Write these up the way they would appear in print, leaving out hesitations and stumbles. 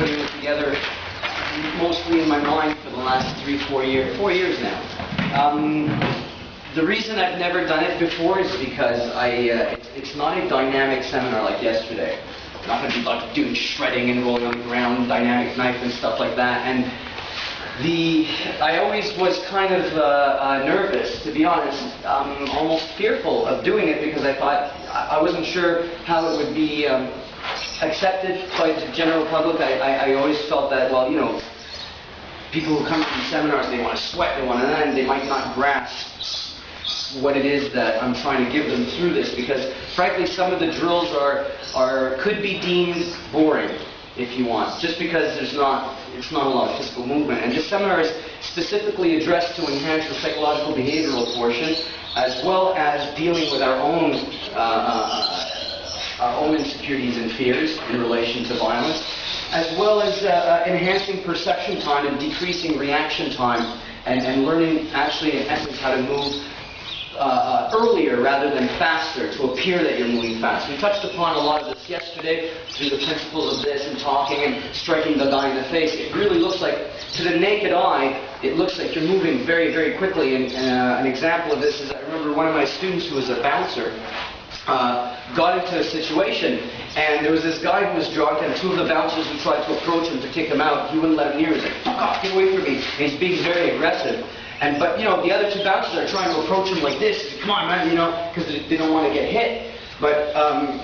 putting it together mostly in my mind for the last 4 years now. The reason I've never done it before is because it's not a dynamic seminar like yesterday. I'm not going to be like doing shredding and rolling on the ground, dynamic knife and stuff like that. And I always was kind of nervous, to be honest, almost fearful of doing it because I thought I wasn't sure how it would be accepted by the general public. I always felt that, well, you know, people who come to these seminars, they want to sweat, they want to learn, they might not grasp what it is that I'm trying to give them through this, because frankly some of the drills could be deemed boring, if you want, just because it's not a lot of physical movement. And this seminar is specifically addressed to enhance the psychological behavioral portion, as well as dealing with our own insecurities and fears in relation to violence, as well as enhancing perception time and decreasing reaction time, and learning actually in essence how to move earlier rather than faster, to appear that you're moving fast. We touched upon a lot of this yesterday through the principles of this and talking and striking the guy in the face. It really looks like, to the naked eye, it looks like you're moving very, very quickly. And an example of this is, I remember one of my students who was a bouncer got into a situation, and there was this guy who was drunk, and two of the bouncers who tried to approach him to kick him out, he wouldn't let him near. He's like, "Fuck off, get away from me." And he's being very aggressive. But you know, the other two bouncers are trying to approach him like this. Come on, man, you know, because they don't want to get hit. But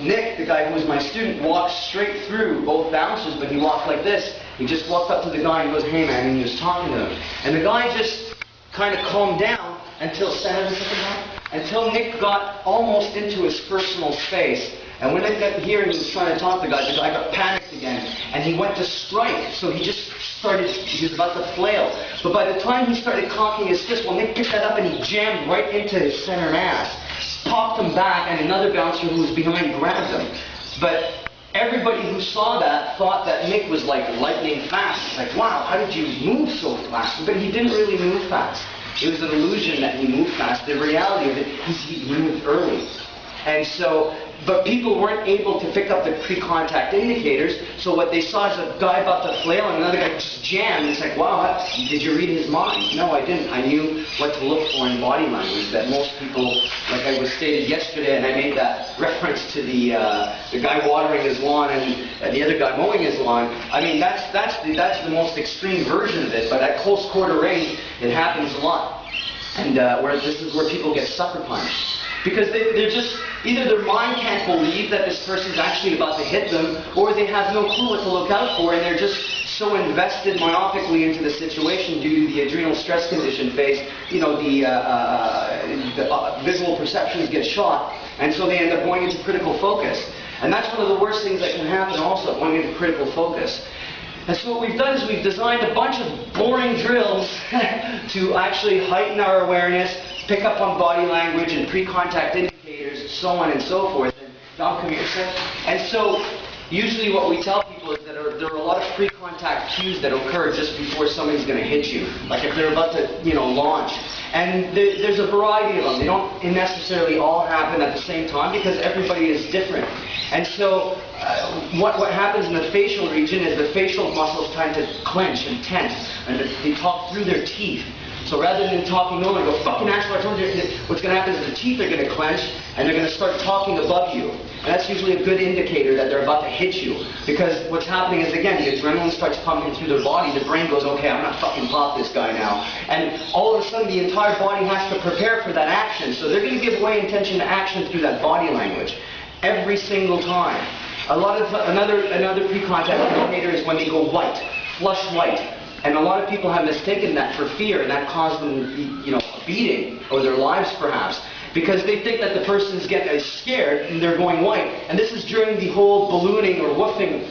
Nick, the guy who was my student, walked straight through both bouncers, but he walked like this. He just walked up to the guy and goes, "Hey, man," and he was talking to him. And the guy just kind of calmed down until Nick got almost into his personal space. And when Nick got here and he was trying to talk to the guy got panicked again, and he went to strike. So he just started, he was about to flail. But by the time he started cocking his fist, well, Nick picked that up and he jammed right into his center mass, popped him back, and another bouncer who was behind grabbed him. But everybody who saw that thought that Nick was like lightning fast. It's like, wow, how did you move so fast? But he didn't really move fast. It was an illusion that he moved fast. The reality of it is he moved early. And so, but people weren't able to pick up the pre-contact indicators, so what they saw is a guy about to flail and another guy just jammed. It's like, wow, did you read his mind? No, I didn't. I knew what to look for in body language, that most people, like I was stated yesterday, and I made that reference to the guy watering his lawn and the other guy mowing his lawn. I mean, that's the most extreme version of it, but at close quarter range, it happens a lot. And this is where people get sucker punched. Because they're just, either their mind can't believe that this person's actually about to hit them, or they have no clue what to look out for, and they're just so invested myopically into the situation due to the adrenal stress condition phase. You know, the visual perceptions get shot, and so they end up going into critical focus. And that's one of the worst things that can happen also, going into critical focus. And so what we've done is we've designed a bunch of boring drills to actually heighten our awareness, pick up on body language and pre-contact indicators, so on and so forth. And Dom, come here, sir. And so usually what we tell people is that there are a lot of pre-contact cues that occur just before somebody's going to hit you. Like if they're about to, you know, launch. And there's a variety of them. They don't necessarily all happen at the same time because everybody is different. And so what happens in the facial region is the facial muscles tend to clench and tense, and they talk through their teeth. So rather than talking over and go, "Fucking asshole, I told you," what's going to happen is the teeth are going to clench and they're going to start talking above you. And that's usually a good indicator that they're about to hit you. Because what's happening is, again, the adrenaline starts pumping through their body. The brain goes, "Okay, I'm not fucking pop this guy now." And all of a sudden the entire body has to prepare for that action. So they're going to give way intention to action through that body language every single time. Another pre-contact indicator is when they go white, flush white. And a lot of people have mistaken that for fear, and that caused them, you know, a beating, or their lives perhaps, because they think that the person's getting scared and they're going white. And this is during the whole ballooning or woofing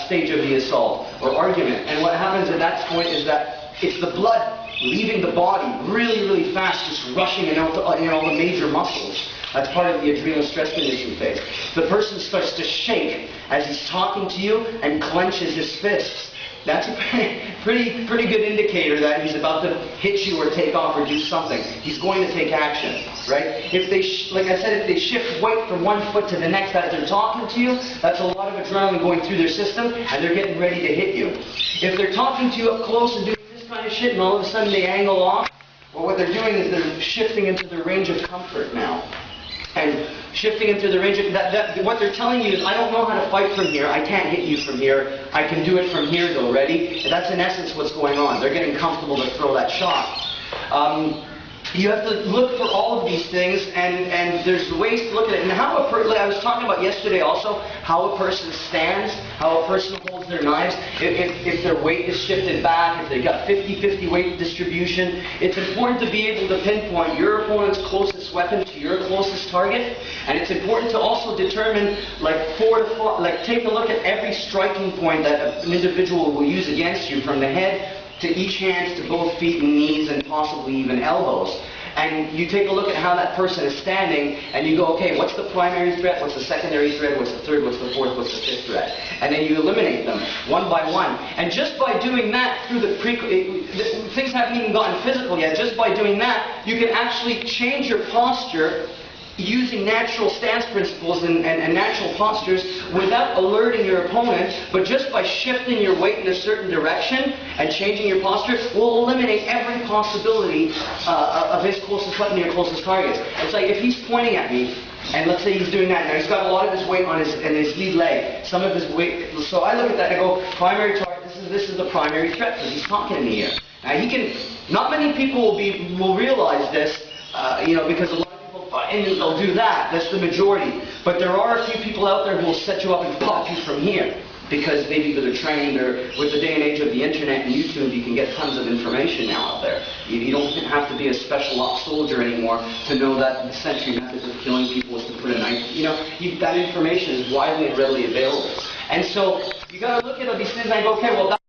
stage of the assault or argument. And what happens at that point is that it's the blood leaving the body really, really fast, just rushing in all the major muscles. That's part of the adrenal stress condition phase. The person starts to shake as he's talking to you and clenches his fists. That's a pretty good indicator that he's about to hit you or take off or do something. He's going to take action. right? If they, like I said, if they shift weight from one foot to the next as they're talking to you, that's a lot of adrenaline going through their system, and they're getting ready to hit you. If they're talking to you up close and doing this kind of shit, and all of a sudden they angle off, well, what they're doing is they're shifting into their range of comfort now. And shifting into the range of what they're telling you is, I don't know how to fight from here. I can't hit you from here. I can do it from here, though. Ready? And that's in essence what's going on. They're getting comfortable to throw that shot. You have to look for all of these things, and there's ways to look at it. And how like I was talking about yesterday also, how a person stands, how a person holds their knives, if their weight is shifted back, if they've got 50-50 weight distribution. It's important to be able to pinpoint your opponent's closest weapon to your closest target, and it's important to also determine, take a look at every striking point that an individual will use against you, from the head to each hand, to both feet and knees, and possibly even elbows. And you take a look at how that person is standing, and you go, okay, what's the primary threat, what's the secondary threat, what's the third, what's the fourth, what's the fifth threat? And then you eliminate them one by one. And just by doing that, through things haven't even gotten physical yet, just by doing that, you can actually change your posture using natural stance principles and natural postures without alerting your opponent, but just by shifting your weight in a certain direction and changing your posture will eliminate every possibility of his closest weapon to your closest targets. It's like if he's pointing at me, and let's say he's doing that, now he's got a lot of his weight on his lead leg, some of his weight, so I look at that and I go, primary target, this is the primary threat, because he's talking to me here. Now he can, not many people will realize this, because a lot and they'll do that. That's the majority. But there are a few people out there who will set you up and pop you from here, because maybe they're trained, or with the day and age of the internet and YouTube, you can get tons of information now out there. You don't have to be a special ops soldier anymore to know that the century methods of killing people is to put a knife. That information is widely and readily available. And so you got to look at all these things and go, okay, well,